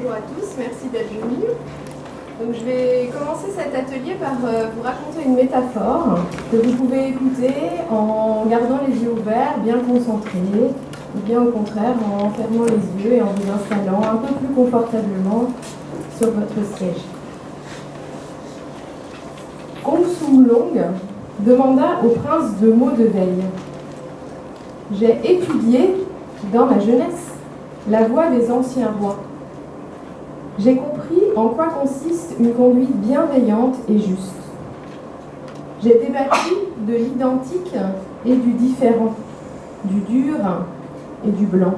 Bonjour à tous, merci d'être venus. Donc, je vais commencer cet atelier par vous raconter une métaphore que vous pouvez écouter en gardant les yeux ouverts, bien concentrés, ou bien au contraire en fermant les yeux et en vous installant un peu plus confortablement sur votre siège. Kong Long demanda au prince deux mots de veille. J'ai étudié dans ma jeunesse la voie des anciens rois. J'ai compris en quoi consiste une conduite bienveillante et juste. J'ai débattu de l'identique et du différent, du dur et du blanc.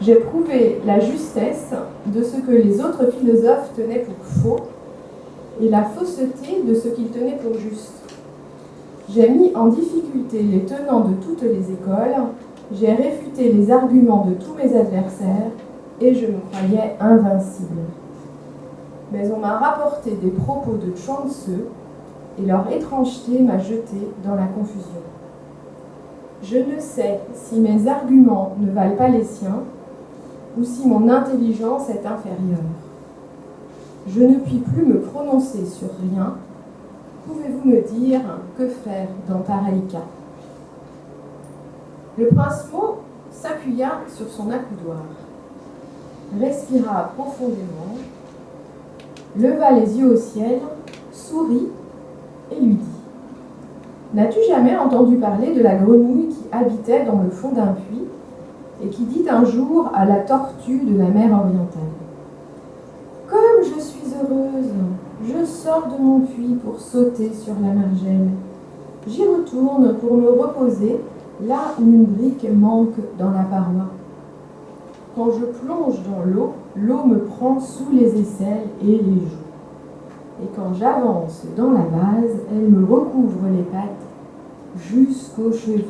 J'ai prouvé la justesse de ce que les autres philosophes tenaient pour faux et la fausseté de ce qu'ils tenaient pour juste. J'ai mis en difficulté les tenants de toutes les écoles, j'ai réfuté les arguments de tous mes adversaires et je me croyais invincible. Mais on m'a rapporté des propos de Chuang Tzu et leur étrangeté m'a jeté dans la confusion. Je ne sais si mes arguments ne valent pas les siens ou si mon intelligence est inférieure. Je ne puis plus me prononcer sur rien. Pouvez-vous me dire que faire dans pareil cas? Le prince Mo s'appuya sur son accoudoir, respira profondément, leva les yeux au ciel, sourit et lui dit : N'as-tu jamais entendu parler de la grenouille qui habitait dans le fond d'un puits et qui dit un jour à la tortue de la mer orientale : Comme je suis heureuse, je sors de mon puits pour sauter sur la margelle. J'y retourne pour me reposer là où une brique manque dans la paroi. Quand je plonge dans l'eau, l'eau me prend sous les aisselles et les joues. Et quand j'avance dans la vase, elle me recouvre les pattes jusqu'aux chevilles.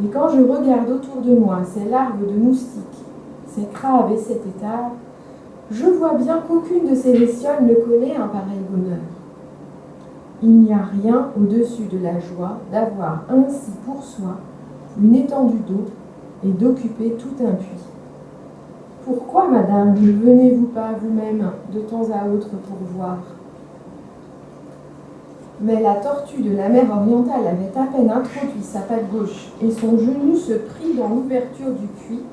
Et quand je regarde autour de moi ces larves de moustiques, ces crabes et ces têtards, je vois bien qu'aucune de ces bestioles ne connaît un pareil bonheur. Il n'y a rien au-dessus de la joie d'avoir ainsi pour soi une étendue d'eau et d'occuper tout un puits. Pourquoi, madame, ne venez-vous pas vous-même de temps à autre pour voir ? Mais la tortue de la mer orientale avait à peine introduit sa patte gauche et son genou se prit dans l'ouverture du puits,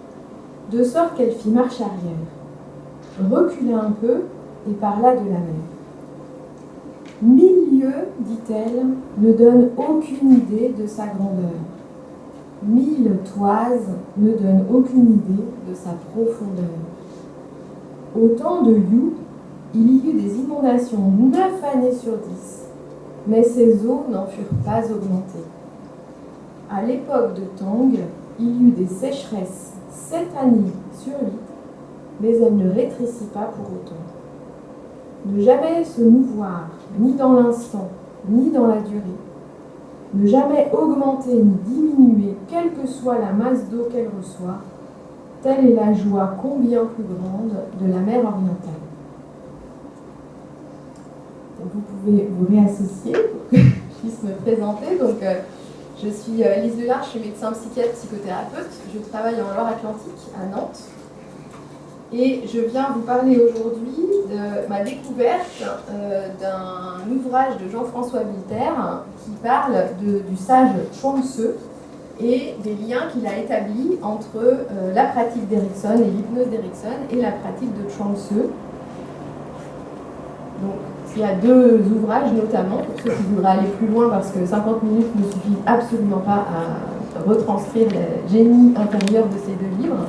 de sorte qu'elle fit marche arrière, recula un peu et parla de la mer. 1000 lieues, dit-elle, ne donnent aucune idée de sa grandeur. 1000 toises ne donnent aucune idée de sa profondeur. Au temps de Yu, il y eut des inondations 9 années sur 10, mais ces eaux n'en furent pas augmentées. À l'époque de Tang, il y eut des sécheresses 7 années sur 8, mais elle ne rétrécit pas pour autant. Ne jamais se mouvoir, ni dans l'instant, ni dans la durée. Ne jamais augmenter ni diminuer, quelle que soit la masse d'eau qu'elle reçoit, telle est la joie combien plus grande de la mer orientale. Donc vous pouvez vous réassocier pour que je puisse me présenter. Donc, je suis Lise Delarche, je suis médecin psychiatre psychothérapeute. Je travaille en Loire-Atlantique à Nantes. Et je viens vous parler aujourd'hui de ma découverte d'un ouvrage de Jean-François Wilter qui parle du sage Chuang Tzu et des liens qu'il a établis entre la pratique d'Erickson et l'hypnose d'Erickson et la pratique de Chuang Tzu. Donc, il y a 2 ouvrages notamment, pour ceux qui voudraient aller plus loin, parce que 50 minutes ne suffisent absolument pas à retranscrire le génie intérieur de ces 2 livres.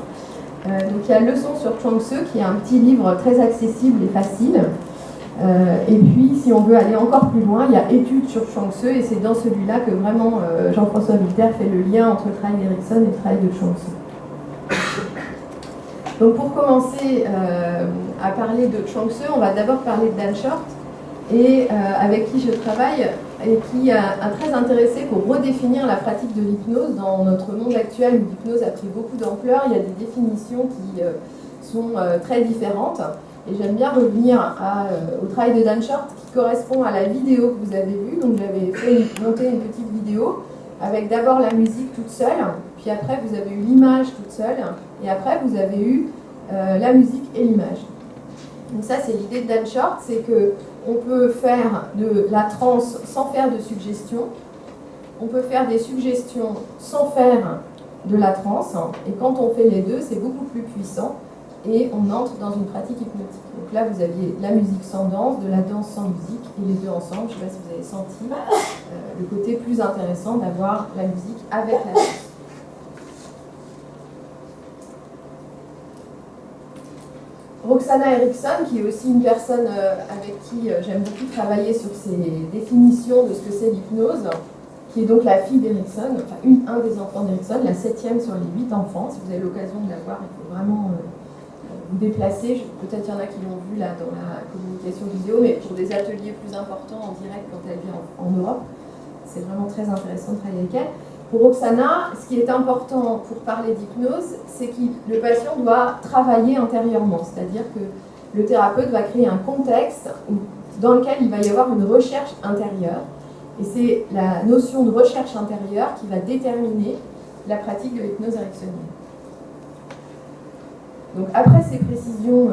Donc il y a Leçons sur Chuang Tzu, qui est un petit livre très accessible et facile. Et puis, si on veut aller encore plus loin, il y a Études sur Chuang Tzu, et c'est dans celui-là que vraiment Jean-François Wilter fait le lien entre le travail d'Erickson et le travail de Chuang Tzu. Donc pour commencer à parler de Chuang Tzu, on va d'abord parler de Dan Short, et avec qui je travaille, et qui a très intéressé pour redéfinir la pratique de l'hypnose dans notre monde actuel où l'hypnose a pris beaucoup d'ampleur. Il y a des définitions qui sont très différentes. Et j'aime bien revenir au travail de Dan Short qui correspond à la vidéo que vous avez vue. Donc j'avais monté une petite vidéo avec d'abord la musique toute seule, puis après vous avez eu l'image toute seule, et après vous avez eu la musique et l'image. Donc ça, c'est l'idée de Dan Short, c'est qu'on peut faire de la transe sans faire de suggestions, on peut faire des suggestions sans faire de la transe, et quand on fait les deux, c'est beaucoup plus puissant, et on entre dans une pratique hypnotique. Donc là, vous aviez la musique sans danse, de la danse sans musique, et les deux ensemble. Je ne sais pas si vous avez senti le côté plus intéressant d'avoir la musique avec la danse. Roxana Erickson, qui est aussi une personne avec qui j'aime beaucoup travailler sur ses définitions de ce que c'est l'hypnose, qui est donc la fille d'Erickson, enfin un des enfants d'Erickson, la 7e sur les 8 enfants. Si vous avez l'occasion de la voir, il faut vraiment vous déplacer. Peut-être qu'il y en a qui l'ont vu là dans la communication vidéo, mais pour des ateliers plus importants en direct quand elle vient en Europe, c'est vraiment très intéressant de travailler avec elle. Pour Roxana, ce qui est important pour parler d'hypnose, c'est que le patient doit travailler intérieurement, c'est-à-dire que le thérapeute va créer un contexte dans lequel il va y avoir une recherche intérieure, et c'est la notion de recherche intérieure qui va déterminer la pratique de l'hypnose ericksonienne. Donc après ces précisions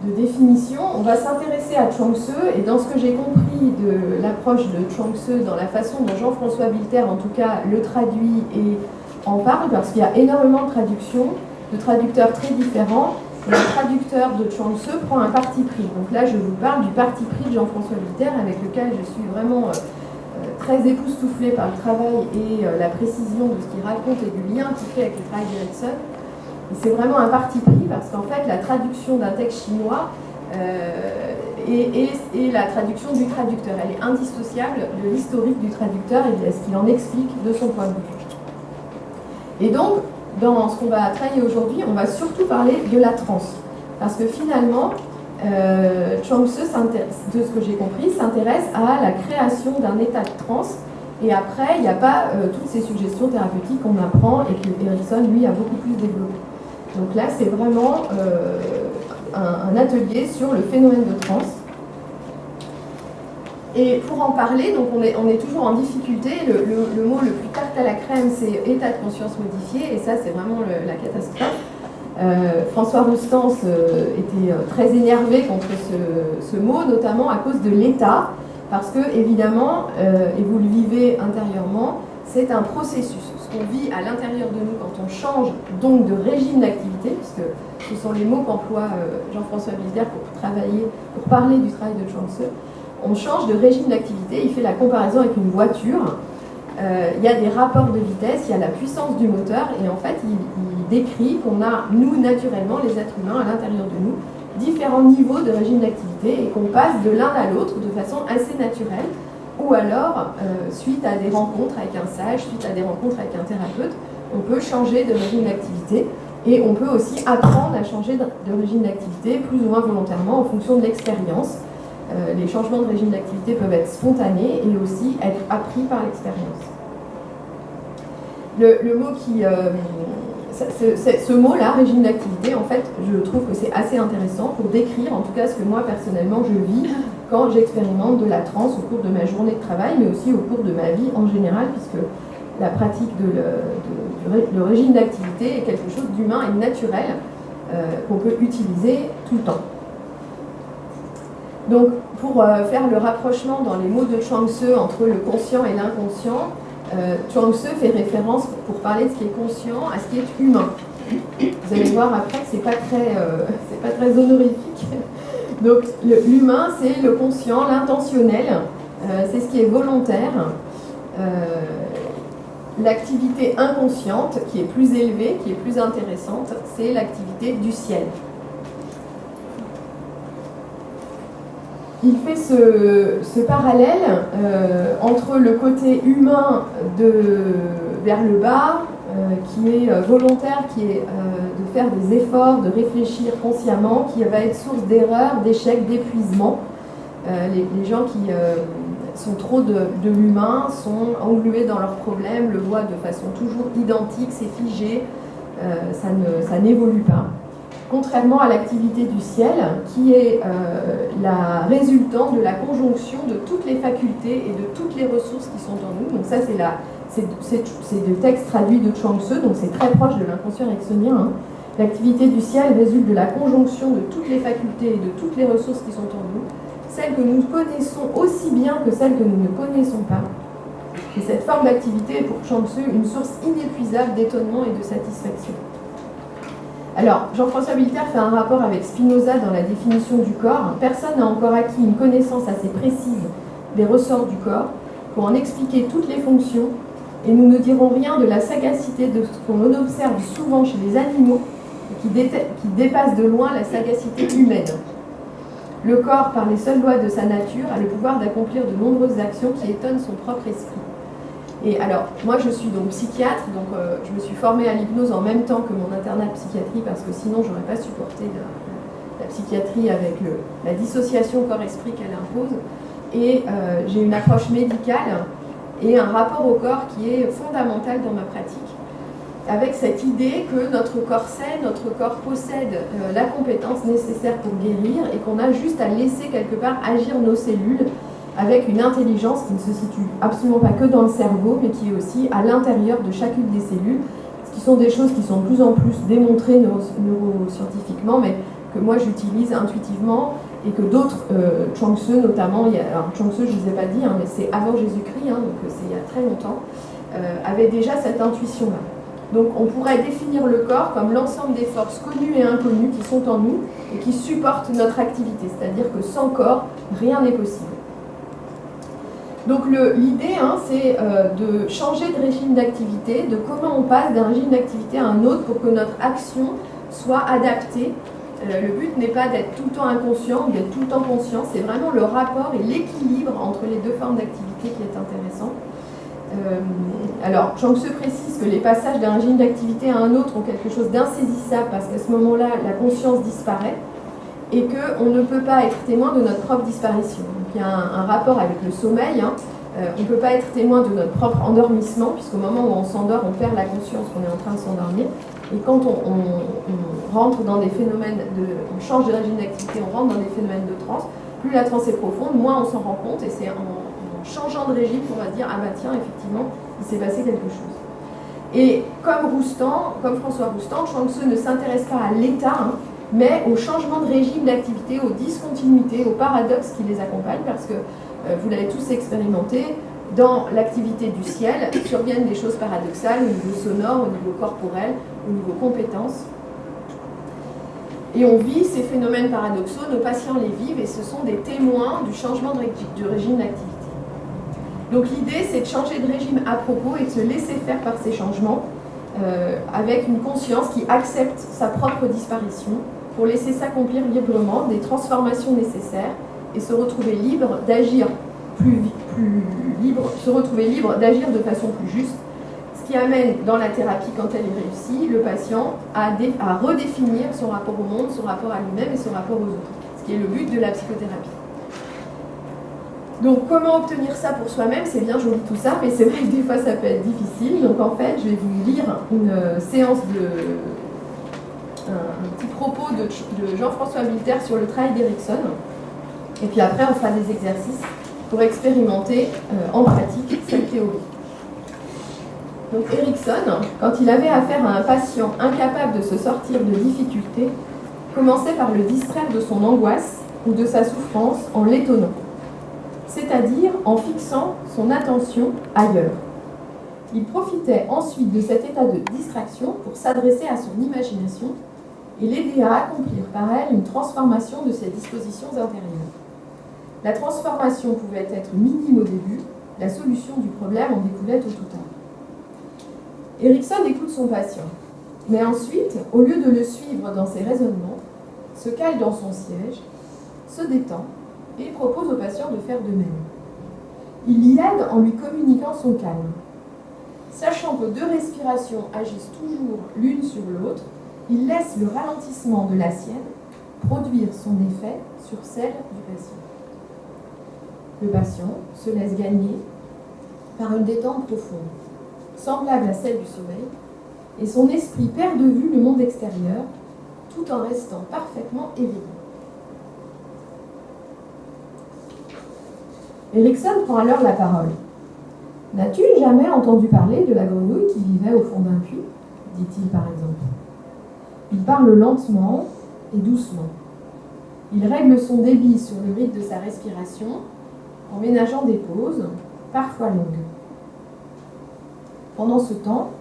de définition, on va s'intéresser à Chuang Tzu, et dans ce que j'ai compris de l'approche de Chuang Tzu, dans la façon dont Jean-François Bilter, en tout cas, le traduit et en parle, parce qu'il y a énormément de traductions, de traducteurs très différents, et le traducteur de Chuang Tzu prend un parti pris. Donc là, je vous parle du parti pris de Jean-François Bilter, avec lequel je suis vraiment très époustouflée par le travail et la précision de ce qu'il raconte et du lien qu'il fait avec le travail d'Erickson. C'est vraiment un parti pris parce qu'en fait, la traduction d'un texte chinois et la traduction du traducteur, elle est indissociable de l'historique du traducteur et de ce qu'il en explique de son point de vue. Et donc, dans ce qu'on va travailler aujourd'hui, on va surtout parler de la transe. Parce que finalement, Chuang Tzu, de ce que j'ai compris, s'intéresse à la création d'un état de transe. Et après, il n'y a pas toutes ces suggestions thérapeutiques qu'on apprend et que Erickson, lui, a beaucoup plus développé. Donc là, c'est vraiment un atelier sur le phénomène de transe. Et pour en parler, donc on est toujours en difficulté. Le mot le plus tarte à la crème, c'est état de conscience modifié, et ça, c'est vraiment la catastrophe. François Roustance était très énervé contre ce mot, notamment à cause de l'état, parce que, évidemment, et vous le vivez intérieurement, c'est un processus. Ce qu'on vit à l'intérieur de nous quand on change donc de régime d'activité, puisque ce sont les mots qu'emploie Jean-François Bilter pour parler du travail de Chuang Tzu. On change de régime d'activité, il fait la comparaison avec une voiture. Il y a des rapports de vitesse, il y a la puissance du moteur, et en fait, il décrit qu'on a, nous, naturellement, les êtres humains, à l'intérieur de nous, différents niveaux de régime d'activité, et qu'on passe de l'un à l'autre de façon assez naturelle, ou alors, suite à des rencontres avec un sage, suite à des rencontres avec un thérapeute, on peut changer de régime d'activité, et on peut aussi apprendre à changer de régime d'activité, plus ou moins volontairement, en fonction de l'expérience. Les changements de régime d'activité peuvent être spontanés et aussi être appris par l'expérience. Le mot qui... ce mot-là, régime d'activité, en fait, je trouve que c'est assez intéressant pour décrire, en tout cas, ce que moi, personnellement, je vis quand j'expérimente de la transe au cours de ma journée de travail, mais aussi au cours de ma vie en général, puisque la pratique du régime d'activité est quelque chose d'humain et de naturel qu'on peut utiliser tout le temps. Donc, pour faire le rapprochement dans les mots de Chuang Tzu entre le conscient et l'inconscient, Chuang Tzu fait référence, pour parler de ce qui est conscient, à ce qui est humain. Vous allez voir après que c'est pas très honorifique. Donc, l'humain, c'est le conscient, l'intentionnel, c'est ce qui est volontaire. L'activité inconsciente, qui est plus élevée, qui est plus intéressante, c'est l'activité du ciel. Il fait ce parallèle entre le côté humain vers le bas, qui est volontaire, qui est de faire des efforts, de réfléchir consciemment, qui va être source d'erreurs, d'échecs, d'épuisement. Les gens qui sont trop de l'humain sont englués dans leurs problèmes, le voient de façon toujours identique, c'est figé, ça n'évolue pas. Contrairement à l'activité du ciel, qui est la résultante de la conjonction de toutes les facultés et de toutes les ressources qui sont en nous. Donc ça, c'est des textes traduits de Chuang Tzu, donc c'est très proche de l'inconscient ericksonien. L'activité du ciel résulte de la conjonction de toutes les facultés et de toutes les ressources qui sont en nous, celles que nous connaissons aussi bien que celles que nous ne connaissons pas. Et cette forme d'activité est pour Chuang Tzu une source inépuisable d'étonnement et de satisfaction. Alors, Jean-François Wilter fait un rapport avec Spinoza dans la définition du corps. Personne n'a encore acquis une connaissance assez précise des ressorts du corps pour en expliquer toutes les fonctions, et nous ne dirons rien de la sagacité de ce qu'on observe souvent chez les animaux et qui dépasse de loin la sagacité humaine. Le corps, par les seules lois de sa nature, a le pouvoir d'accomplir de nombreuses actions qui étonnent son propre esprit. Et alors, moi je suis donc psychiatre, donc je me suis formée à l'hypnose en même temps que mon internat de psychiatrie, parce que sinon j'aurais pas supporté la psychiatrie avec la dissociation corps-esprit qu'elle impose. Et j'ai une approche médicale et un rapport au corps qui est fondamental dans ma pratique, avec cette idée que notre corps sait, notre corps possède la compétence nécessaire pour guérir et qu'on a juste à laisser quelque part agir nos cellules avec une intelligence qui ne se situe absolument pas que dans le cerveau, mais qui est aussi à l'intérieur de chacune des cellules, ce qui sont des choses qui sont de plus en plus démontrées neuroscientifiquement, mais que moi j'utilise intuitivement, et que d'autres, Chuang Tzu notamment, alors Chuang Tzu je ne vous ai pas dit, mais c'est avant Jésus-Christ, donc c'est il y a très longtemps, avait déjà cette intuition-là. Donc on pourrait définir le corps comme l'ensemble des forces connues et inconnues qui sont en nous et qui supportent notre activité, c'est-à-dire que sans corps, rien n'est possible. Donc l'idée, c'est de changer de régime d'activité, de comment on passe d'un régime d'activité à un autre pour que notre action soit adaptée. Le but n'est pas d'être tout le temps inconscient ou d'être tout le temps conscient, c'est vraiment le rapport et l'équilibre entre les deux formes d'activité qui est intéressant. Alors, Chuang Tzu précise que les passages d'un régime d'activité à un autre ont quelque chose d'insaisissable parce qu'à ce moment-là, la conscience disparaît et qu'on ne peut pas être témoin de notre propre disparition. Donc, il y a un rapport avec le sommeil. On ne peut pas être témoin de notre propre endormissement, puisqu'au moment où on s'endort, on perd la conscience qu'on est en train de s'endormir. Et quand on rentre dans des phénomènes on change de régime d'activité, on rentre dans des phénomènes de transe, plus la transe est profonde, moins on s'en rend compte, et c'est en changeant de régime qu'on va se dire, ah bah tiens, effectivement, il s'est passé quelque chose. Et comme François Roustan, Chuang Tzu ne s'intéresse pas à l'état, mais au changement de régime d'activité, aux discontinuités, aux paradoxes qui les accompagnent, parce que vous l'avez tous expérimenté, dans l'activité du ciel surviennent des choses paradoxales au niveau sonore, au niveau corporel, au niveau compétences. Et on vit ces phénomènes paradoxaux, nos patients les vivent et ce sont des témoins du changement de régime d'activité. Donc l'idée, c'est de changer de régime à propos et de se laisser faire par ces changements avec une conscience qui accepte sa propre disparition pour laisser s'accomplir librement des transformations nécessaires et se retrouver libre d'agir se retrouver libre d'agir de façon plus juste, ce qui amène dans la thérapie, quand elle est réussie, le patient à redéfinir son rapport au monde, son rapport à lui-même et son rapport aux autres, ce qui est le but de la psychothérapie. Donc comment obtenir ça pour soi-même? C'est bien joli tout ça, mais c'est vrai que des fois ça peut être difficile. Donc en fait, je vais vous lire une séance un petit propos de Jean-François Wilter sur le travail d'Erikson. Et puis après, on fera des exercices pour expérimenter en pratique cette théorie. Donc Erikson, quand il avait affaire à un patient incapable de se sortir de difficultés, commençait par le distraire de son angoisse ou de sa souffrance en l'étonnant, c'est-à-dire en fixant son attention ailleurs. Il profitait ensuite de cet état de distraction pour s'adresser à son imagination et l'aider à accomplir par elle une transformation de ses dispositions intérieures. La transformation pouvait être minime au début, la solution du problème en découlait tôt ou tard. Erikson écoute son patient, mais ensuite, au lieu de le suivre dans ses raisonnements, se cale dans son siège, se détend et propose au patient de faire de même. Il l'y aide en lui communiquant son calme. Sachant que deux respirations agissent toujours l'une sur l'autre, il laisse le ralentissement de la sienne produire son effet sur celle du patient. Le patient se laisse gagner par une détente profonde, semblable à celle du sommeil, et son esprit perd de vue le monde extérieur, tout en restant parfaitement éveillé. Erikson prend alors la parole. « N'as-tu jamais entendu parler de la grenouille qui vivait au fond d'un puits ?» dit-il par exemple. Il parle lentement et doucement. Il règle son débit sur le rythme de sa respiration en ménageant des pauses, parfois longues. Pendant ce temps,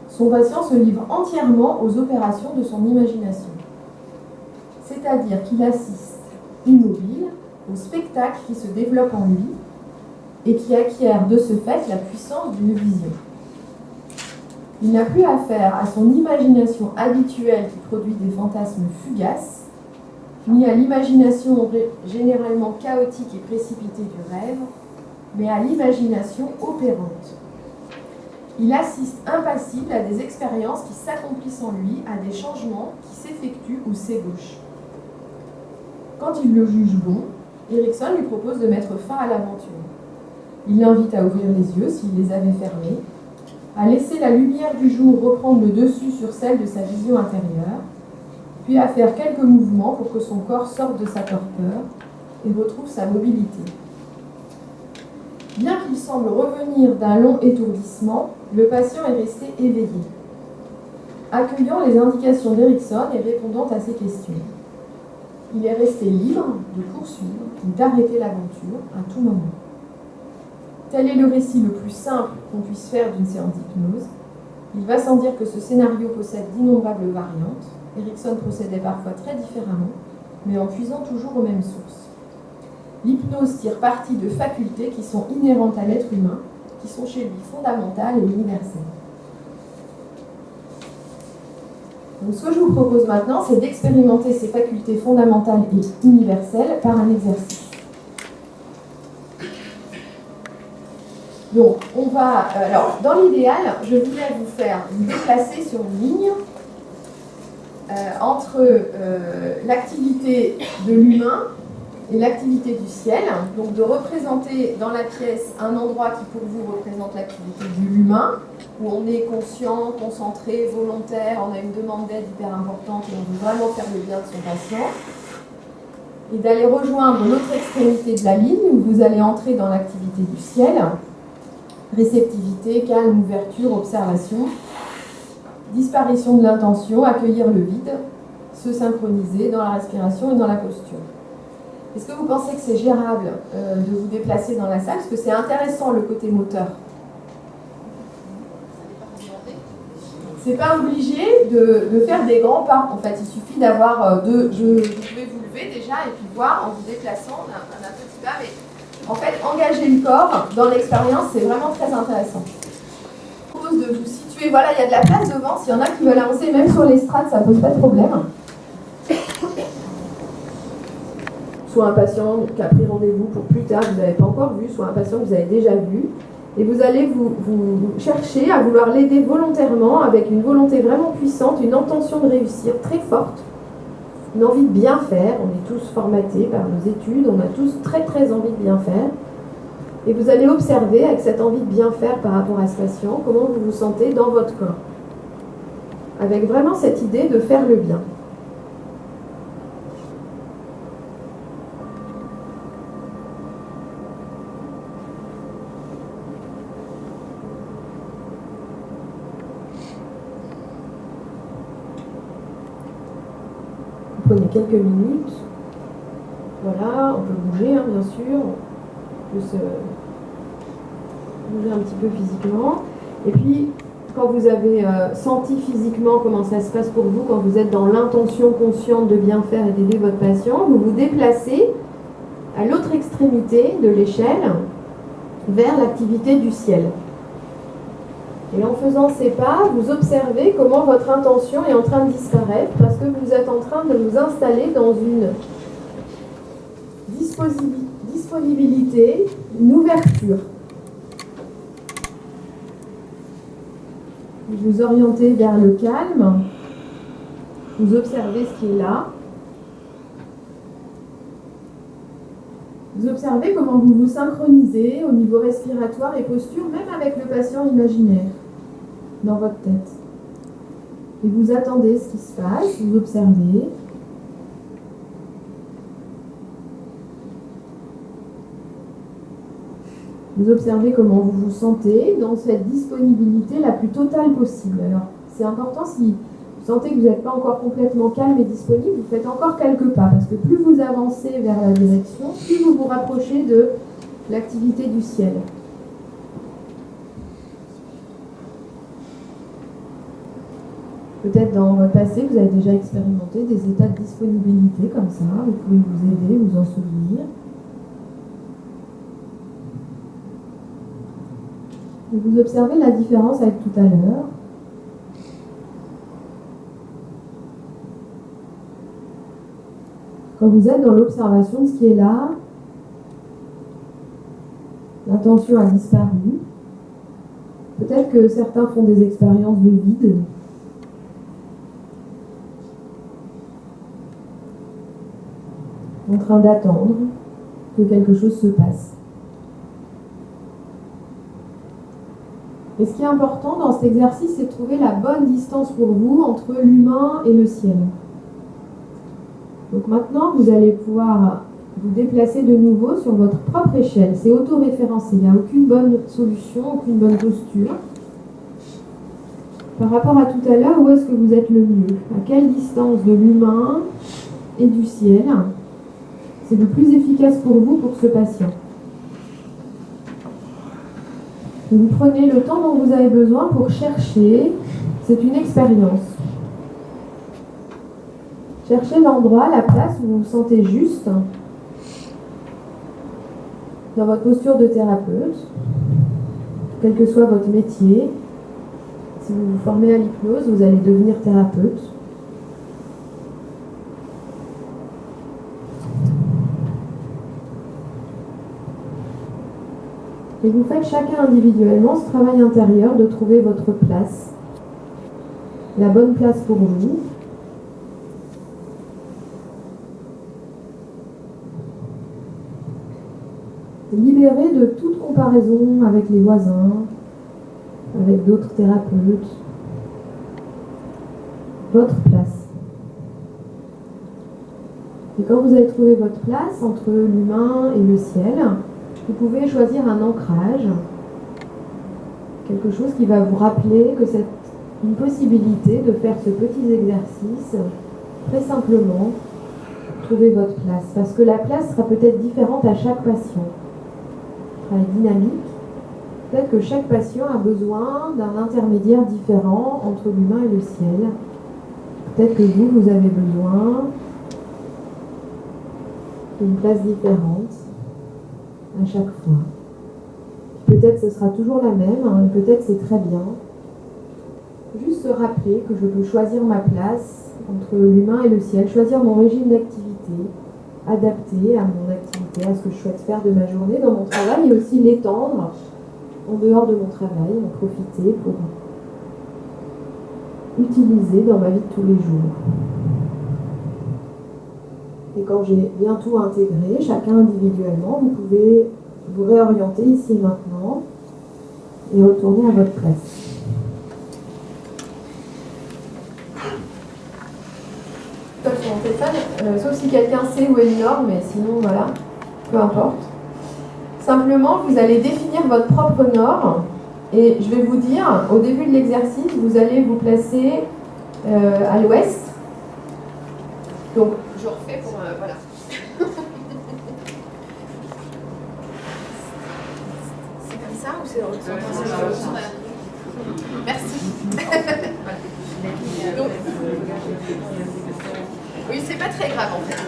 son patient se livre entièrement aux opérations de son imagination. C'est-à-dire qu'il assiste, immobile, au spectacle qui se développe en lui et qui acquiert de ce fait la puissance d'une vision. Il n'a plus affaire à son imagination habituelle qui produit des fantasmes fugaces, ni à l'imagination généralement chaotique et précipitée du rêve, mais à l'imagination opérante. Il assiste impassible à des expériences qui s'accomplissent en lui, à des changements qui s'effectuent ou s'ébauchent. Quand il le juge bon, Erikson lui propose de mettre fin à l'aventure. Il l'invite à ouvrir les yeux s'il les avait fermés, à laisser la lumière du jour reprendre le dessus sur celle de sa vision intérieure, puis à faire quelques mouvements pour que son corps sorte de sa torpeur et retrouve sa mobilité. Bien qu'il semble revenir d'un long étourdissement, le patient est resté éveillé, accueillant les indications d'Erikson et répondant à ses questions. Il est resté libre de poursuivre ou d'arrêter l'aventure à tout moment. Tel est le récit le plus simple qu'on puisse faire d'une séance d'hypnose. Il va sans dire que ce scénario possède d'innombrables variantes. Erikson procédait parfois très différemment, mais en puisant toujours aux mêmes sources. L'hypnose tire parti de facultés qui sont inhérentes à l'être humain, qui sont chez lui fondamentales et universelles. Donc, ce que je vous propose maintenant, c'est d'expérimenter ces facultés fondamentales et universelles par un exercice. Donc, on va... alors, dans l'idéal, je voulais vous faire vous déplacer sur une ligne entre l'activité de l'humain et l'activité du ciel. Donc, de représenter dans la pièce un endroit qui, pour vous, représente l'activité de l'humain, où on est conscient, concentré, volontaire, on a une demande d'aide hyper importante et on veut vraiment faire le bien de son patient. Et d'aller rejoindre l'autre extrémité de la ligne, où vous allez entrer dans l'activité du ciel. Réceptivité, calme, ouverture, observation, disparition de l'intention, accueillir le vide, se synchroniser dans la respiration et dans la posture. Est-ce que vous pensez que c'est gérable de vous déplacer dans la salle? Parce que c'est intéressant le côté moteur. C'est pas obligé de faire des grands pas. En fait, il suffit d'avoir vous pouvez vous lever déjà et puis voir en vous déplaçant un petit pas. Mais en fait, engager le corps dans l'expérience, c'est vraiment très intéressant. Je vous propose de vous situer, voilà, il y a de la place devant, s'il y en a qui veulent avancer, même sur l'estrade, ça ne pose pas de problème. Soit un patient qui a pris rendez-vous pour plus tard, que vous n'avez pas encore vu, soit un patient que vous avez déjà vu. Et vous allez vous chercher à vouloir l'aider volontairement, avec une volonté vraiment puissante, une intention de réussir très forte. Une envie de bien faire, on est tous formatés par nos études, on a tous très très envie de bien faire. Et vous allez observer avec cette envie de bien faire par rapport à ce patient, comment vous vous sentez dans votre corps. Avec vraiment cette idée de faire le bien. Prenez quelques minutes. Voilà, on peut bouger, hein, bien sûr. On peut se bouger un petit peu physiquement. Et puis, quand vous avez senti physiquement comment ça se passe pour vous, quand vous êtes dans l'intention consciente de bien faire et d'aider votre patient, vous vous déplacez à l'autre extrémité de l'échelle vers l'activité du ciel. Et en faisant ces pas, vous observez comment votre intention est en train de disparaître parce que vous êtes en train de vous installer dans une disponibilité, une ouverture. Vous vous orientez vers le calme, vous observez ce qui est là. Vous observez comment vous vous synchronisez au niveau respiratoire et posture, même avec le patient imaginaire, dans votre tête. Et vous attendez ce qui se passe, vous observez. Vous observez comment vous vous sentez dans cette disponibilité la plus totale possible. Alors, c'est important, si sentez que vous n'êtes pas encore complètement calme et disponible, vous faites encore quelques pas, parce que plus vous avancez vers la direction, plus vous vous rapprochez de l'activité du ciel. Peut-être dans votre passé, vous avez déjà expérimenté des états de disponibilité comme ça, vous pouvez vous aider, vous en souvenir. Et vous observez la différence avec tout à l'heure. Quand vous êtes dans l'observation de ce qui est là, l'intention a disparu. Peut-être que certains font des expériences de vide. En train d'attendre que quelque chose se passe. Et ce qui est important dans cet exercice, c'est de trouver la bonne distance pour vous entre l'humain et le ciel. Donc maintenant, vous allez pouvoir vous déplacer de nouveau sur votre propre échelle. C'est auto-référencé, il n'y a aucune bonne solution, aucune bonne posture. Par rapport à tout à l'heure, où est-ce que vous êtes le mieux? À quelle distance de l'humain et du ciel c'est le plus efficace pour vous, pour ce patient? Vous prenez le temps dont vous avez besoin pour chercher. C'est une expérience. Cherchez l'endroit, la place où vous vous sentez juste dans votre posture de thérapeute, quel que soit votre métier. Si vous vous formez à l'hypnose, vous allez devenir thérapeute. Et vous faites chacun individuellement ce travail intérieur de trouver votre place, la bonne place pour vous. Libérez de toute comparaison avec les voisins, avec d'autres thérapeutes. Votre place. Et quand vous avez trouvé votre place entre l'humain et le ciel, vous pouvez choisir un ancrage, quelque chose qui va vous rappeler que c'est une possibilité de faire ce petit exercice très simplement, trouver votre place. Parce que la place sera peut-être différente à chaque patient. Travail dynamique. Peut-être que chaque patient a besoin d'un intermédiaire différent entre l'humain et le ciel. Peut-être que vous avez besoin d'une place différente à chaque fois. Peut-être ce sera toujours la même, peut-être c'est très bien. Juste se rappeler que je peux choisir ma place entre l'humain et le ciel, choisir mon régime d'activité, adapté à mon activité, à ce que je souhaite faire de ma journée dans mon travail, et aussi l'étendre en dehors de mon travail, en profiter pour utiliser dans ma vie de tous les jours. Et quand j'ai bien tout intégré, chacun individuellement, vous pouvez vous réorienter ici et maintenant et retourner à votre place. Sur mon téléphone, sauf si quelqu'un sait où est le nord, mais sinon voilà, peu importe. Simplement, vous allez définir votre propre nord et je vais vous dire, au début de l'exercice, vous allez vous placer à l'ouest. Donc, je refais pour... voilà. C'est comme ça ou c'est dans l'autre sens? Merci. Donc, oui, c'est pas très grave en fait.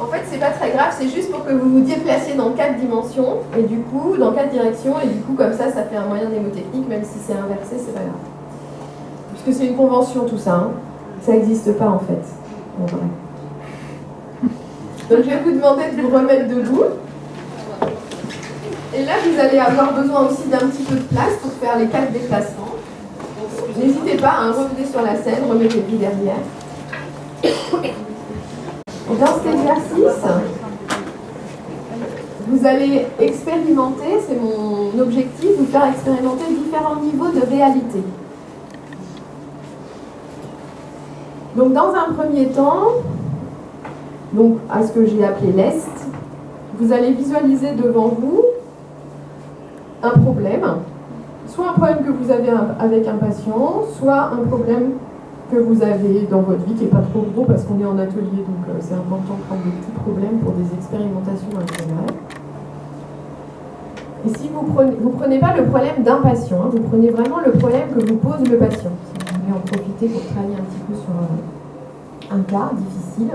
En fait, c'est pas très grave, c'est juste pour que vous vous déplaciez dans 4 dimensions, et du coup, dans 4 directions, et du coup, comme ça fait un moyen mnémotechnique, même si c'est inversé, c'est pas grave. Puisque c'est une convention tout ça, hein. Ça n'existe pas en fait, en vrai. Donc je vais vous demander de vous remettre debout. Et là, vous allez avoir besoin aussi d'un petit peu de place pour faire les 4 déplacements. N'hésitez pas, hein, revenez sur la scène, remettez-vous derrière. Et dans cet exercice, vous allez expérimenter, c'est mon objectif, vous faire expérimenter différents niveaux de réalité. Donc dans un premier temps, donc à ce que j'ai appelé l'Est, vous allez visualiser devant vous un problème soit un problème que vous avez avec un patient, soit un problème que vous avez dans votre vie qui n'est pas trop gros parce qu'on est en atelier, donc c'est important de prendre des petits problèmes pour des expérimentations d'intérêt. Et si vous prenez pas le problème d'un patient, hein, vous prenez vraiment le problème que vous pose le patient. Si vous voulez en profiter pour travailler un petit peu sur un cas difficile.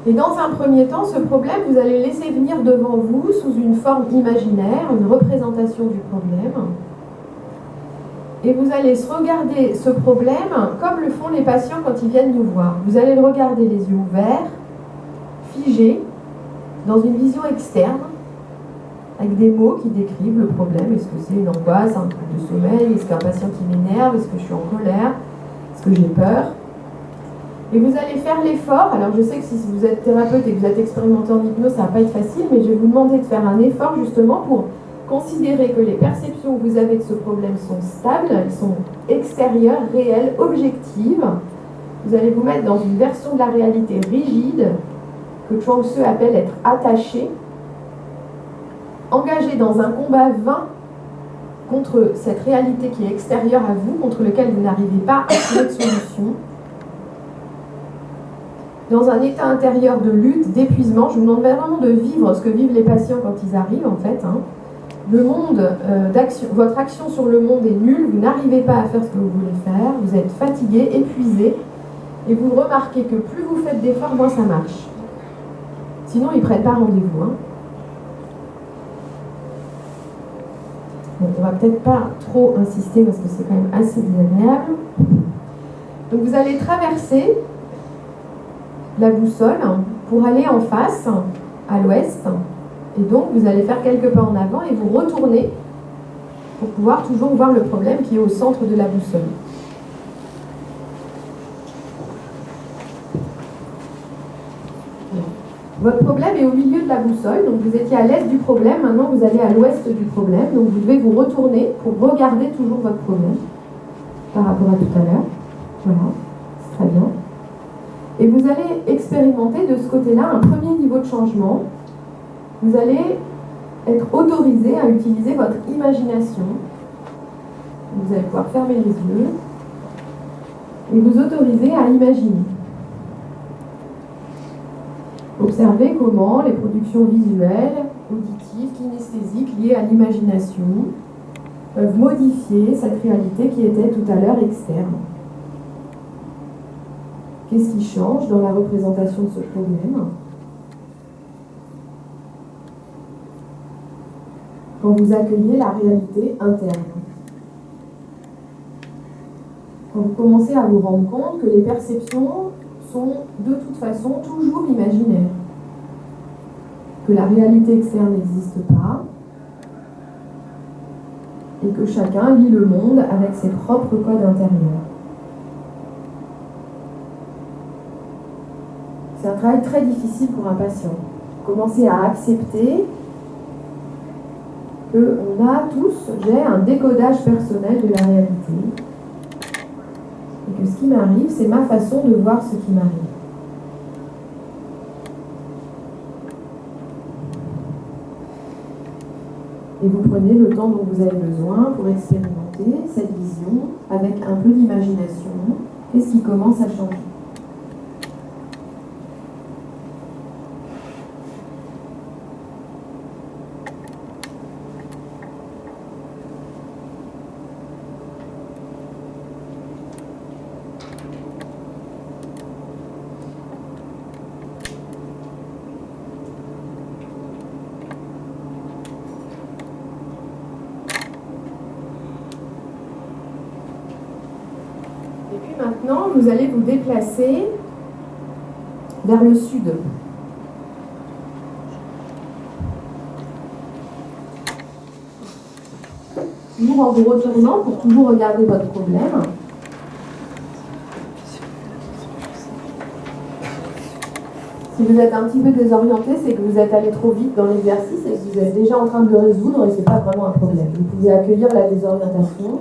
Et dans un premier temps, ce problème, vous allez le laisser venir devant vous sous une forme imaginaire, une représentation du problème. Et vous allez regarder ce problème comme le font les patients quand ils viennent nous voir. Vous allez le regarder les yeux ouverts, figé, dans une vision externe, avec des mots qui décrivent le problème. Est-ce que c'est une angoisse, un trouble de sommeil? Est-ce qu'un patient qui m'énerve? Est-ce que je suis en colère? Est-ce que j'ai peur? Et vous allez faire l'effort. Alors je sais que si vous êtes thérapeute et que vous êtes expérimenté en hypnose, ça ne va pas être facile, mais je vais vous demander de faire un effort justement pour considérer que les perceptions que vous avez de ce problème sont stables, elles sont extérieures, réelles, objectives. Vous allez vous mettre dans une version de la réalité rigide, que Chuang Tzu appelle être attaché, engagé dans un combat vain contre cette réalité qui est extérieure à vous, contre laquelle vous n'arrivez pas à trouver de solution. Dans un état intérieur de lutte, d'épuisement, je vous demande vraiment de vivre ce que vivent les patients quand ils arrivent en fait. Le monde d'action, votre action sur le monde est nulle, vous n'arrivez pas à faire ce que vous voulez faire, vous êtes fatigué, épuisé, et vous remarquez que plus vous faites d'efforts, moins ça marche. Sinon, ils ne prennent pas rendez-vous. Bon, on ne va peut-être pas trop insister parce que c'est quand même assez désagréable. Donc vous allez traverser la boussole pour aller en face, à l'ouest. Et donc, vous allez faire quelques pas en avant et vous retournez pour pouvoir toujours voir le problème qui est au centre de la boussole. Votre problème est au milieu de la boussole, donc vous étiez à l'est du problème, maintenant vous allez à l'ouest du problème, donc vous devez vous retourner pour regarder toujours votre problème par rapport à tout à l'heure. Voilà, c'est très bien. Et vous allez expérimenter de ce côté-là un premier niveau de changement. Vous allez être autorisé à utiliser votre imagination. Vous allez pouvoir fermer les yeux et vous autoriser à imaginer. Observez comment les productions visuelles, auditives, kinesthésiques liées à l'imagination peuvent modifier cette réalité qui était tout à l'heure externe. Qu'est-ce qui change dans la représentation de ce problème? Quand vous accueillez la réalité interne. Quand vous commencez à vous rendre compte que les perceptions sont de toute façon toujours imaginaires. Que la réalité externe n'existe pas. Et que chacun lit le monde avec ses propres codes intérieurs. C'est un travail très difficile pour un patient. Commencer à accepter qu'on a tous, j'ai un décodage personnel de la réalité. Et que ce qui m'arrive, c'est ma façon de voir ce qui m'arrive. Et vous prenez le temps dont vous avez besoin pour expérimenter cette vision avec un peu d'imagination. Qu'est-ce qui commence à changer ? Maintenant, vous allez vous déplacer vers le sud. Toujours en vous retournant pour toujours regarder votre problème. Si vous êtes un petit peu désorienté, c'est que vous êtes allé trop vite dans l'exercice et que vous êtes déjà en train de le résoudre et ce n'est pas vraiment un problème. Vous pouvez accueillir la désorientation,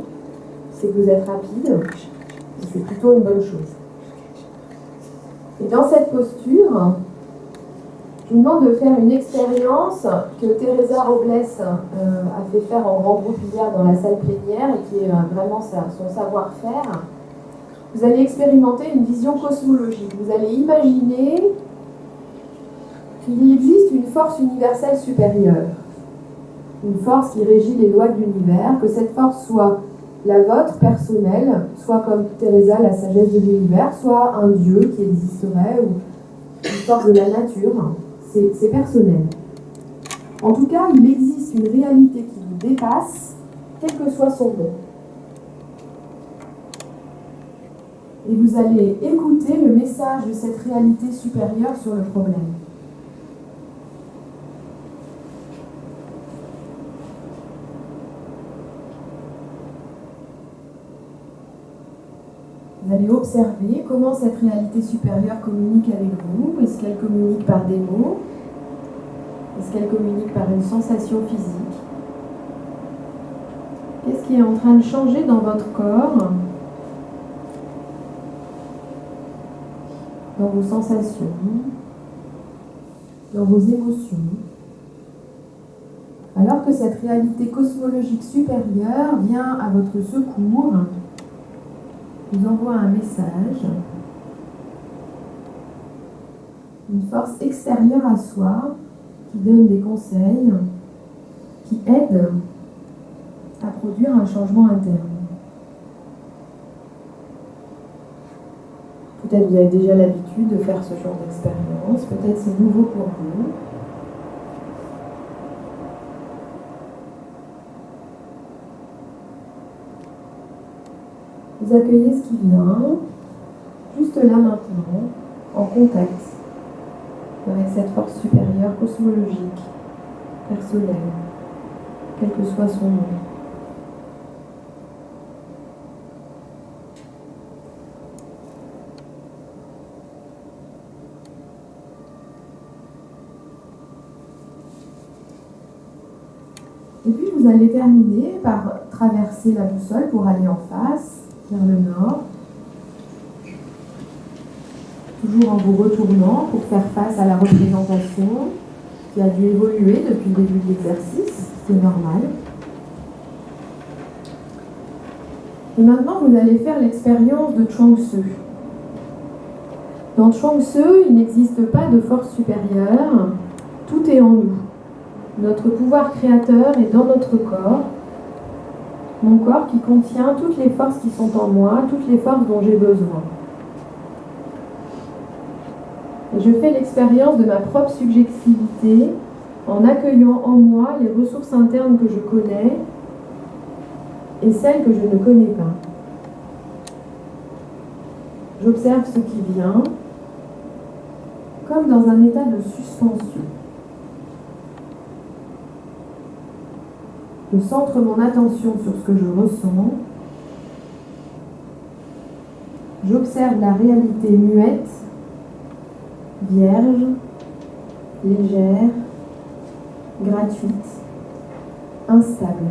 c'est que vous êtes rapide. C'est plutôt une bonne chose. Et dans cette posture, Je vous demande de faire une expérience que Teresa Robles a fait faire en grand groupe hier dans la salle plénière et qui est vraiment son savoir-faire. Vous allez expérimenter une vision cosmologique. Vous allez imaginer qu'il existe une force universelle supérieure, une force qui régit les lois de l'univers, que cette force soit la vôtre personnelle, soit comme Teresa, la sagesse de l'univers, soit un Dieu qui existerait ou une force de la nature. C'est personnel. En tout cas, il existe une réalité qui vous dépasse, quel que soit son nom. Et vous allez écouter le message de cette réalité supérieure sur le problème. Vous allez observer comment cette réalité supérieure communique avec vous. Est-ce qu'elle communique par des mots? Est-ce qu'elle communique par une sensation physique? Qu'est-ce qui est en train de changer dans votre corps, dans vos sensations, dans vos émotions, alors que cette réalité cosmologique supérieure vient à votre secours, vous envoie un message, une force extérieure à soi qui donne des conseils, qui aide à produire un changement interne. Peut-être vous avez déjà l'habitude de faire ce genre d'expérience, peut-être c'est nouveau pour vous. Vous accueillez ce qui vient, juste là maintenant, en contact avec cette force supérieure cosmologique, personnelle, quel que soit son nom. Et puis vous allez terminer par traverser la boussole pour aller en face, vers le nord, toujours en vous retournant pour faire face à la représentation qui a dû évoluer depuis le début de l'exercice, c'est normal. Et maintenant, vous allez faire l'expérience de Chuang Tzu. Dans Chuang Tzu, il n'existe pas de force supérieure, tout est en nous. Notre pouvoir créateur est dans notre corps, mon corps qui contient toutes les forces qui sont en moi, toutes les forces dont j'ai besoin. Et je fais l'expérience de ma propre subjectivité en accueillant en moi les ressources internes que je connais et celles que je ne connais pas. J'observe ce qui vient comme dans un état de suspension. Je centre mon attention sur ce que je ressens. J'observe la réalité muette, vierge, légère, gratuite, instable.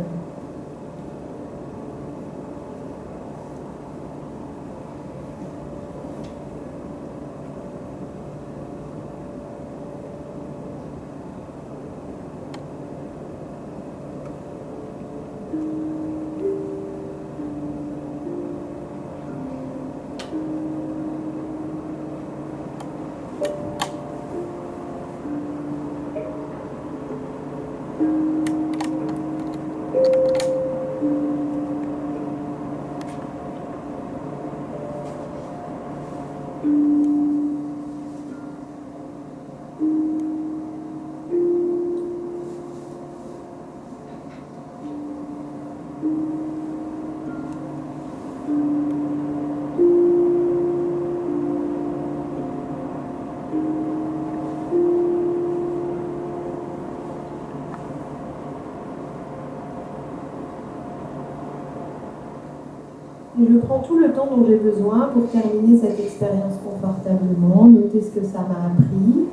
Et je prends tout le temps dont j'ai besoin pour terminer cette expérience confortablement, noter ce que ça m'a appris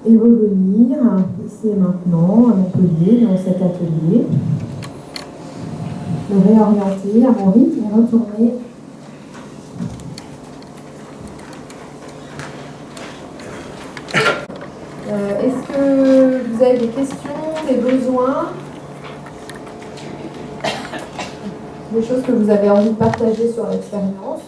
et revenir ici et maintenant à Montpellier, dans cet atelier, me réorienter à mon rythme et retourner avez des questions, des besoins, des choses que vous avez envie de partager sur l'expérience.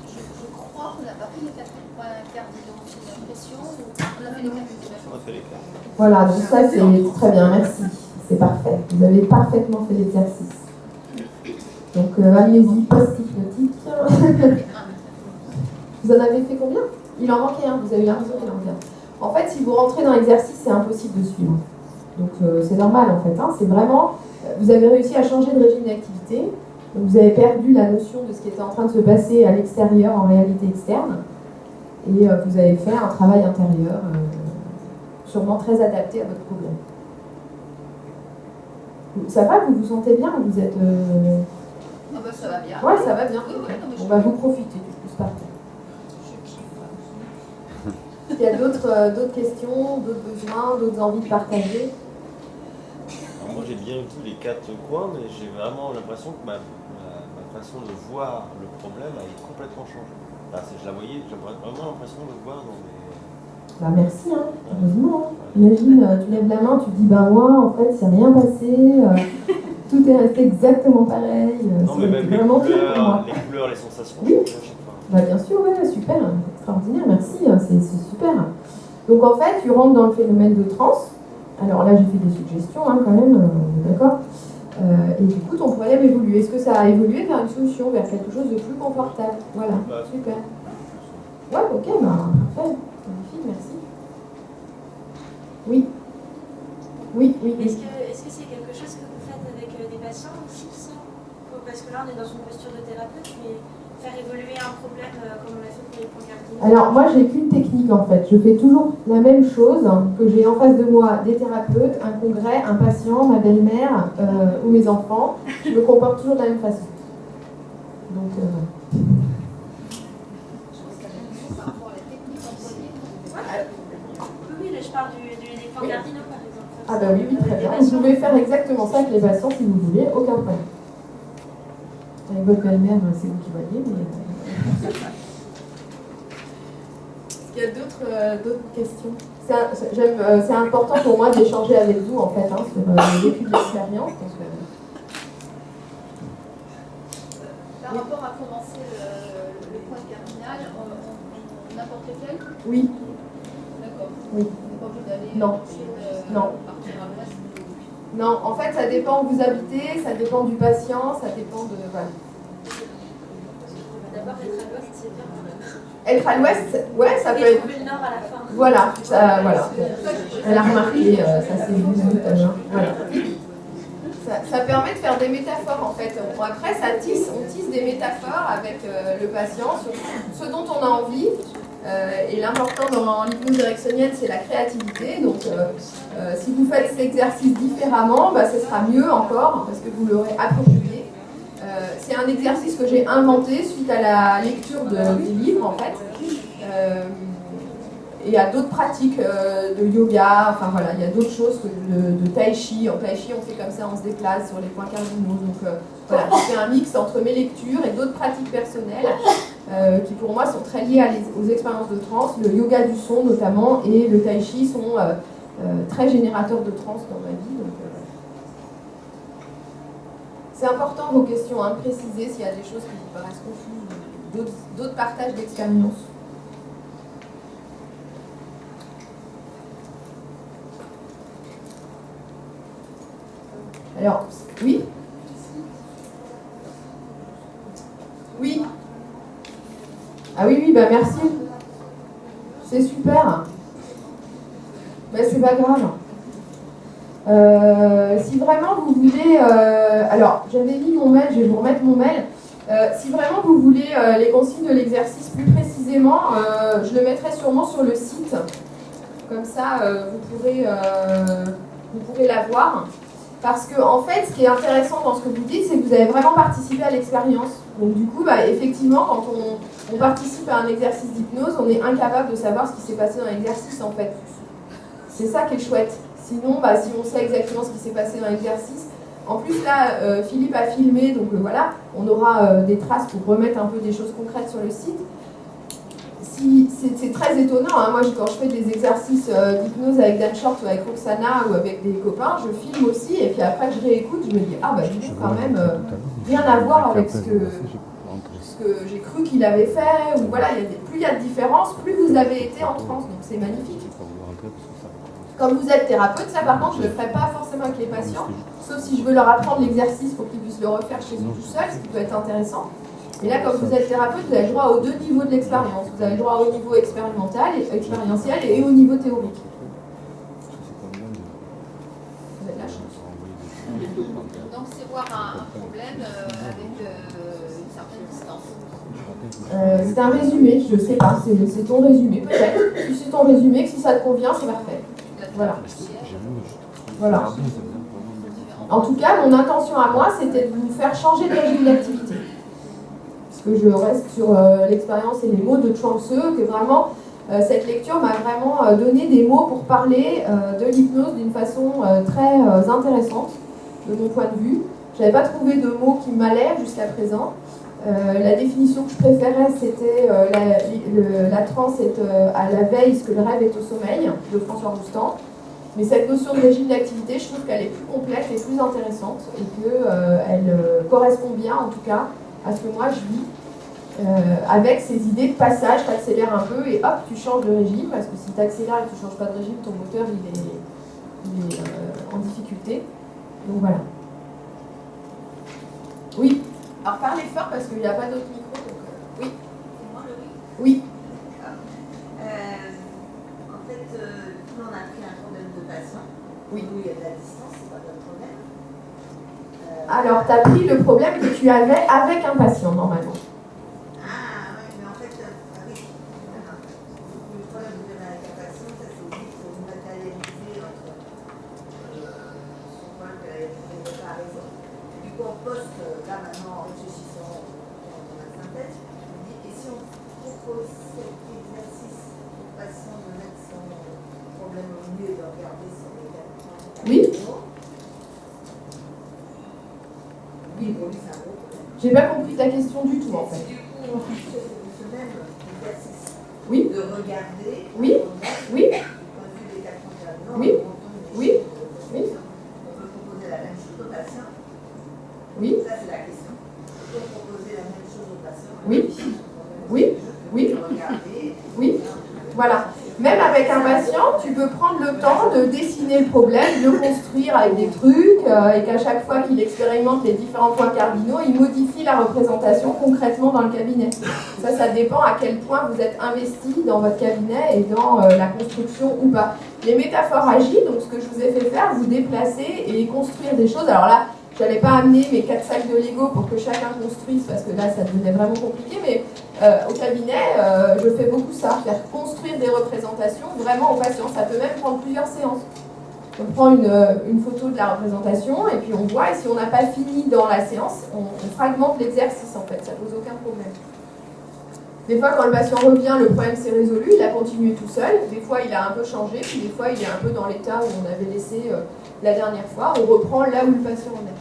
Je crois qu'on n'a pas fait les 4 points cardinaux, j'ai l'impression. On a fait les 4 points. On a fait les 4. Voilà, donc ça c'est très bien, merci. C'est parfait. Vous avez parfaitement fait l'exercice. Donc allez-y, post-it notique. Vous en avez fait combien? Il en manquait un, vous avez eu un raison, il en manquait un. En fait, si vous rentrez dans l'exercice, c'est impossible de suivre. Donc c'est normal en fait. Hein. C'est vraiment, vous avez réussi à changer de régime d'activité. Donc vous avez perdu la notion de ce qui était en train de se passer à l'extérieur en réalité externe. Et vous avez fait un travail intérieur sûrement très adapté à votre problème. Ça va? Vous vous sentez bien? Vous êtes... Ah bah ça va bien. Ouais, ça va bien. Oui, oui, non, mais on va vous profiter du coup, c'est parfait. Est-ce qu'il y a d'autres questions, d'autres besoins, d'autres envies de partager? Alors moi j'ai bien vu les 4 coins, mais j'ai vraiment l'impression que ma façon de voir le problème a complètement changé. Enfin, je la voyais, j'avais vraiment l'impression de le voir dans mes... Bah merci, hein, heureusement. Hein. Imagine, tu lèves la main, tu te dis, bah moi, en fait, c'est rien passé, tout est resté exactement pareil. Non, mais même les couleurs, les sensations, oui. à chaque fois. Bah bien sûr, ouais, super, extraordinaire, merci, c'est super. Donc en fait, tu rentres dans le phénomène de transe. Alors là, j'ai fait des suggestions, hein, quand même, d'accord. Et du coup, ton problème évolue. Est-ce que ça a évolué vers une solution, vers quelque chose de plus confortable? Voilà, super. Ouais, ok, bah parfait. Magnifique, merci. Oui. Oui, oui. Est-ce que c'est quelque chose que vous faites avec des patients aussi, ça? Parce que là, on est dans une posture de thérapeute, mais faire évoluer un problème comme on l'a fait pour les points cardinaux. Alors, moi, j'ai qu'une technique, en fait. Je fais toujours la même chose, que j'ai en face de moi des thérapeutes, un congrès, un patient, ma belle-mère ou mes enfants. Je me comporte toujours de la même façon. Donc, Oui, là, je parle des points cardinaux, par exemple. Ah bah oui, très bien. Vous pouvez faire exactement ça avec les patients si vous voulez, aucun problème. Avec votre belle-mère, c'est vous qui voyez, mais... Est-ce qu'il y a d'autres questions? C'est important pour moi d'échanger avec vous, en fait, hein, sur le vécu de l'expérience. Par rapport à commencer le point cardinal, n'importe lequel? Oui. D'accord. Oui. On n'est pas obligé d'aller non. Non. Partir à l'ouest. Non, en fait, ça dépend où vous habitez, ça dépend du patient, ça dépend de... Voilà. D'abord, être à l'ouest, c'est bien. Être à l'ouest, ouais, ça peut être... trouver le nord à la fin. Voilà, voilà. Elle a remarqué, ça c'est vous tout à l'heure. Voilà. Ça permet de faire des métaphores en fait. Bon, après, on tisse des métaphores avec le patient sur ce dont on a envie. Et l'important dans l'hypnose ericksonienne, c'est la créativité. Donc, si vous faites cet exercice différemment, bah, ce sera mieux encore parce que vous l'aurez approprié. C'est un exercice que j'ai inventé suite à la lecture des livres en fait. Et à d'autres pratiques de yoga, enfin voilà, il y a d'autres choses que de tai chi. En tai chi, on fait comme ça, on se déplace sur les points cardinaux. Donc voilà, je fais un mix entre mes lectures et d'autres pratiques personnelles qui pour moi sont très liées aux expériences de transe. Le yoga du son notamment et le tai chi sont très générateurs de transe dans ma vie. Donc, c'est important vos questions, hein, de préciser s'il y a des choses qui vous paraissent confuses, d'autres partages d'expériences. Alors, oui? Oui? Ah oui, bah merci. C'est super. Mais c'est pas grave. Si vraiment vous voulez... alors, j'avais mis mon mail, je vais vous remettre mon mail. Si vraiment vous voulez les consignes de l'exercice plus précisément, je le mettrai sûrement sur le site. Comme ça, vous pourrez la voir. Parce que, en fait, ce qui est intéressant dans ce que vous dites, c'est que vous avez vraiment participé à l'expérience. Donc, du coup, bah, effectivement, quand on participe à un exercice d'hypnose, on est incapable de savoir ce qui s'est passé dans l'exercice, en fait. C'est ça qui est chouette. Sinon, bah, si on sait exactement ce qui s'est passé dans l'exercice, en plus, là, Philippe a filmé, donc voilà, on aura des traces pour remettre un peu des choses concrètes sur le site. c'est très étonnant, hein. Moi quand je fais des exercices d'hypnose avec Dan Short ou avec Roxana ou avec des copains, je filme aussi et puis après je réécoute, je me dis ah bah dis donc quand même rien à voir avec ce que j'ai cru qu'il avait fait, ou voilà, plus il y a de différence, plus vous avez été en transe, donc c'est magnifique. Comme vous êtes thérapeute, ça par contre je ne le ferai pas forcément avec les patients, sauf si je veux leur apprendre l'exercice pour qu'ils puissent le refaire chez eux tout seuls, ce qui peut être intéressant. Mais là, comme vous êtes thérapeute, vous avez le droit aux deux niveaux de l'expérience. Vous avez le droit au niveau expérientiel et au niveau théorique. Vous avez de la chance. Donc c'est voir un problème avec une certaine distance. C'est un résumé, je sais pas, c'est ton résumé peut-être. Si c'est ton résumé, si ça te convient, c'est parfait. Voilà. Voilà. En tout cas, mon intention à moi, c'était de vous faire changer de régime d'activité. Que je reste sur l'expérience et les mots de Chuang-Tzu, que vraiment, cette lecture m'a vraiment donné des mots pour parler de l'hypnose d'une façon très intéressante, de mon point de vue. Je n'avais pas trouvé de mots qui m'allaient jusqu'à présent. La définition que je préférais, c'était la transe est à la veille, ce que le rêve est au sommeil, de François Roustan. Mais cette notion de régime d'activité, je trouve qu'elle est plus complète et plus intéressante, et qu'elle correspond bien, en tout cas, à ce que moi je vis, avec ces idées de passage, tu accélères un peu et hop, tu changes de régime, parce que si tu accélères et que tu ne changes pas de régime, ton moteur il est en difficulté. Donc voilà. Oui. Alors parlez fort parce qu'il n'y a pas d'autre micro. Donc, oui. C'est moi le oui. Oui. En fait, nous on a pris un problème de patient. Oui. Où il y a de la distance, c'est pas notre problème. Alors, tu as pris le problème que tu avais avec un patient, normalement. Ah, oui, mais en fait, oui. Le problème que j'avais avec un patient, ça c'est vite matérialisé entre son point que n'avait pas raison. Du coup, on poste, là maintenant, en réfléchissant dans la synthèse, je me dis, et si on propose cet exercice au patient de mettre son problème au milieu et de regarder son état? Oui. Oui, pour lui, c'est un gros problème. J'ai pas compris ta question du tout, en fait. Du coup, on fait ce même exercice Oui. de regarder. Oui. Oui. Du point de vue des 4 ans, Oui. Oui. Oui. On peut proposer la même chose au patient. Oui. Ça, c'est la question. On peut proposer la même chose au patient. Oui. Oui. Oui. Regarder. Oui. Voilà. Même avec un patient, tu peux prendre le temps de dessiner le problème, de le construire avec des trucs, et qu'à chaque fois qu'il expérimente les différents points cardinaux, il modifie la représentation concrètement dans le cabinet. Ça dépend à quel point vous êtes investi dans votre cabinet et dans la construction ou pas. Les métaphores agiles, donc ce que je vous ai fait faire, vous déplacer et construire des choses. Alors là, je n'allais pas amener mes 4 sacs de Lego pour que chacun construise, parce que là, ça devenait vraiment compliqué, mais au cabinet, je fais beaucoup ça, faire construire des représentations vraiment aux patients. Ça peut même prendre plusieurs séances. On prend une photo de la représentation et puis on voit, et si on n'a pas fini dans la séance, on fragmente l'exercice en fait, ça pose aucun problème. Des fois, quand le patient revient, le problème s'est résolu, il a continué tout seul. Des fois, il a un peu changé, puis des fois, il est un peu dans l'état où on avait laissé la dernière fois. On reprend là où le patient en est.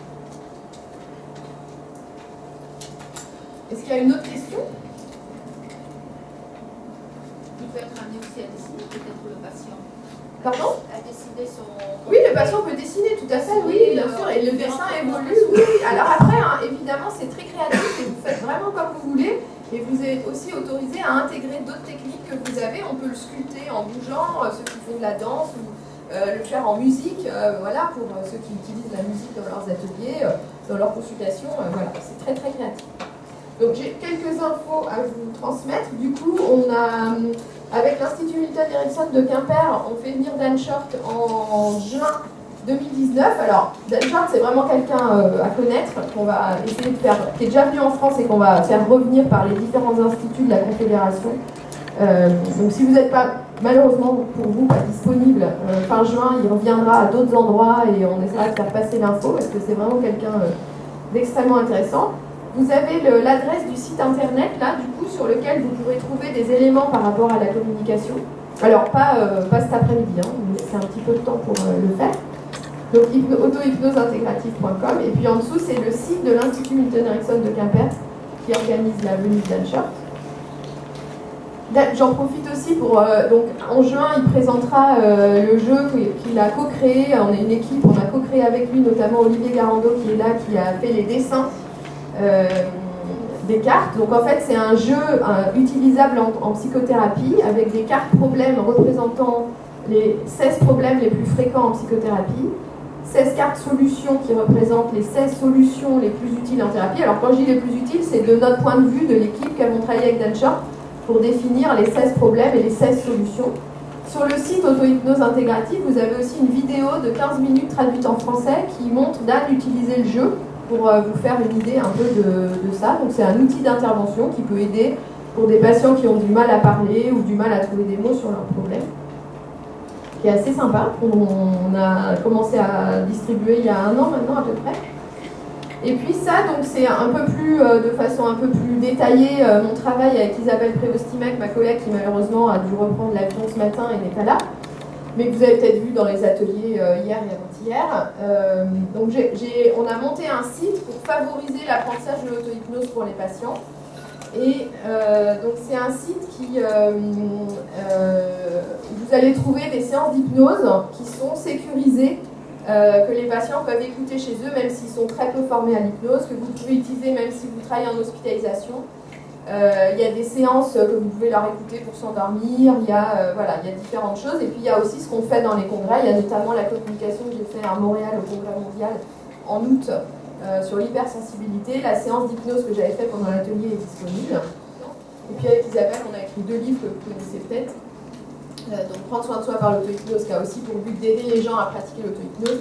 Est-ce qu'il y a une autre question? Il peut être amené aussi à dessiner, peut-être le patient. Pardon? À dessiner son... Oui, le patient peut dessiner, tout à fait, oui, bien sûr. Et le dessin évolue, oui. Alors après, hein, évidemment, c'est très créatif et vous faites vraiment comme vous voulez. Et vous êtes aussi autorisé à intégrer d'autres techniques que vous avez. On peut le sculpter en bougeant, ceux qui font de la danse, ou le faire en musique, voilà, pour ceux qui utilisent la musique dans leurs ateliers, dans leurs consultations, voilà, c'est très très créatif. Donc j'ai quelques infos à vous transmettre. Du coup, on a, avec l'Institut Milton Erickson de Quimper, on fait venir Dan Short en juin 2019. Alors, Dan Short, c'est vraiment quelqu'un à connaître, qu'on va essayer de faire, qui est déjà venu en France et qu'on va faire revenir par les différents instituts de la Confédération. Donc si vous n'êtes pas, malheureusement pour vous, pas disponible fin juin, il reviendra à d'autres endroits et on essaiera de faire passer l'info parce que c'est vraiment quelqu'un d'extrêmement intéressant. Vous avez l'adresse du site internet, là, du coup, sur lequel vous pourrez trouver des éléments par rapport à la communication. Alors, pas cet après-midi, hein, mais c'est un petit peu de temps pour le faire. Donc, auto-hypnoseintégrative.com. Et puis en dessous, c'est le site de l'Institut Milton Erickson de Quimper qui organise la venue de Dan Short. J'en profite aussi pour... donc en juin, il présentera le jeu qu'il a co-créé. On est une équipe, on a co-créé avec lui, notamment Olivier Garando qui est là, qui a fait les dessins des cartes. Donc en fait, c'est un jeu utilisable en psychothérapie avec des cartes problèmes représentant les 16 problèmes les plus fréquents en psychothérapie. 16 cartes solutions qui représentent les 16 solutions les plus utiles en thérapie. Alors quand je dis les plus utiles, c'est de notre point de vue de l'équipe qui avons travaillé avec Dan Short pour définir les 16 problèmes et les 16 solutions. Sur le site Auto-Hypnose Intégrative, vous avez aussi une vidéo de 15 minutes traduite en français qui montre Dan utiliser le jeu pour vous faire une idée un peu de ça. Donc c'est un outil d'intervention qui peut aider pour des patients qui ont du mal à parler ou du mal à trouver des mots sur leurs problèmes, qui est assez sympa. On a commencé à distribuer il y a 1 an maintenant à peu près. Et puis ça, donc c'est un peu plus, de façon un peu plus détaillée, mon travail avec Isabelle Prévostimec, ma collègue qui malheureusement a dû reprendre l'avion ce matin et n'est pas là, mais que vous avez peut-être vu dans les ateliers hier et avant-hier. Donc on a monté un site pour favoriser l'apprentissage de l'auto-hypnose pour les patients. Et donc c'est un site qui vous allez trouver des séances d'hypnose qui sont sécurisées, que les patients peuvent écouter chez eux même s'ils sont très peu formés à l'hypnose, que vous pouvez utiliser même si vous travaillez en hospitalisation. Il y a des séances que vous pouvez leur écouter pour s'endormir, voilà, il y a différentes choses. Et puis il y a aussi ce qu'on fait dans les congrès, il y a notamment la communication que j'ai fait à Montréal au congrès mondial en août, sur l'hypersensibilité. La séance d'hypnose que j'avais faite pendant l'atelier est disponible. Et puis avec Isabelle, on a écrit 2 livres que vous connaissez peut-être. Donc Prendre soin de soi par l'auto-hypnose, qui a aussi pour but d'aider les gens à pratiquer l'auto-hypnose.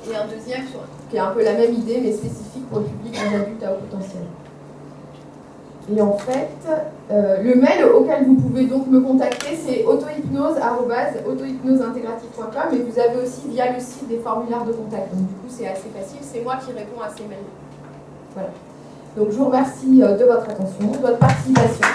Et un deuxième qui est un peu la même idée, mais spécifique pour le public des adultes à haut potentiel. Et en fait, le mail auquel vous pouvez donc me contacter, c'est autohypnose@autohypnoseintégrative.com, et vous avez aussi via le site des formulaires de contact. Donc du coup, c'est assez facile, c'est moi qui réponds à ces mails. Voilà. Donc je vous remercie de votre attention, de votre participation.